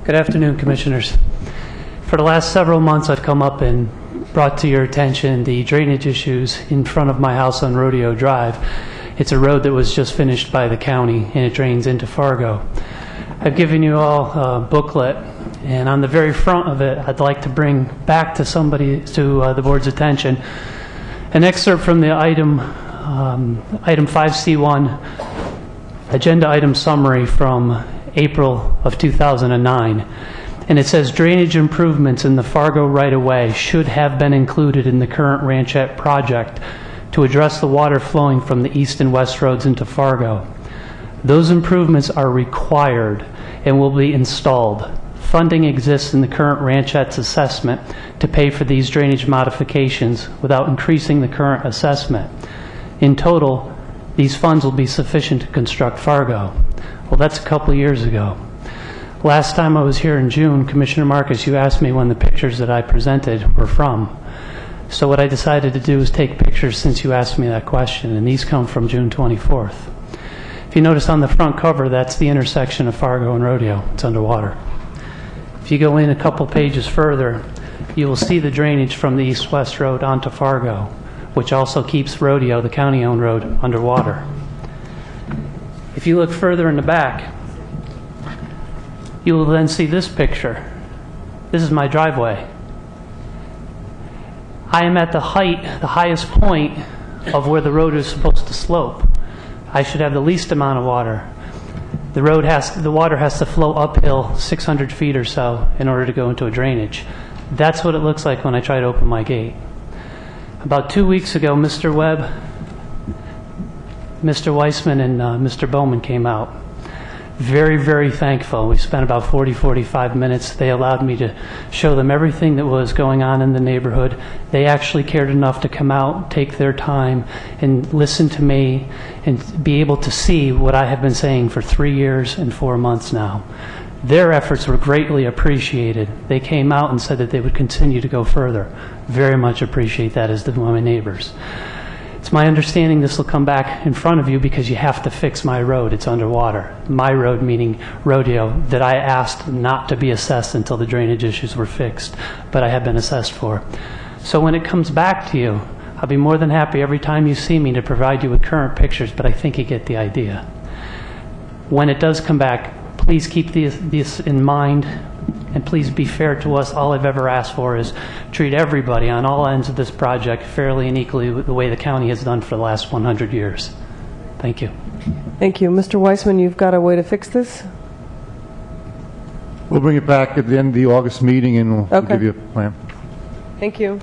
Good afternoon, Commissioners. For the last several months, I've come up and brought to your attention the drainage issues in front of my house on Rodeo Drive. It's a road that was just finished by the county, and it drains into Fargo. I've given you all a booklet, and on the very front of it, I'd like to bring back to the board's attention an excerpt from the item 5C1, agenda item summary from April of 2009. And it says drainage improvements in the Fargo right-of-way should have been included in the current Ranchette project to address the water flowing from the east and west roads into Fargo. Those improvements are required and will be installed. Funding exists in the current Ranchette's assessment to pay for these drainage modifications without increasing the current assessment. In total, these funds will be sufficient to construct Fargo. Well, that's a couple of years ago. Last time I was here in June, Commissioner Marcus, you asked me when the pictures that I presented were from. So what I decided to do is take pictures since you asked me that question, and these come from June 24th. If you notice on the front cover, that's the intersection of Fargo and Rodeo. It's underwater. If you go in a couple pages further, you will see the drainage from the east-west road onto Fargo, which also keeps Rodeo, the county-owned road, underwater. If you look further in the back, you will then see this picture. This is my driveway. I am at the highest point of where the road is supposed to slope. I should have the least amount of water. The water has to flow uphill 600 feet or so in order to go into a drainage. That's what it looks like when I try to open my gate. About 2 weeks ago, Mr. Webb, Mr. Weissman, and Mr. Bowman came out. Very, very thankful. We spent about 45 minutes. They allowed me to show them everything that was going on in the neighborhood. They actually cared enough to come out, take their time, and listen to me and be able to see what I have been saying for 3 years and 4 months now. Their efforts were greatly appreciated. They came out and said that they would continue to go further. Very much appreciate that as my neighbors. It's my understanding this will come back in front of you because you have to fix my road. It's underwater. My road, meaning Rodeo, that I asked not to be assessed until the drainage issues were fixed, but I have been assessed for. So when it comes back to you, I'll be more than happy every time you see me to provide you with current pictures, but I think you get the idea. When it does come back, please keep this in mind, and please be fair to us. All I've ever asked for is treat everybody on all ends of this project fairly and equally the way the county has done for the last 100 years. Thank you. Thank you. Mr. Weissman, you've got a way to fix this? We'll bring it back at the end of the August meeting and we'll give you a plan. Thank you.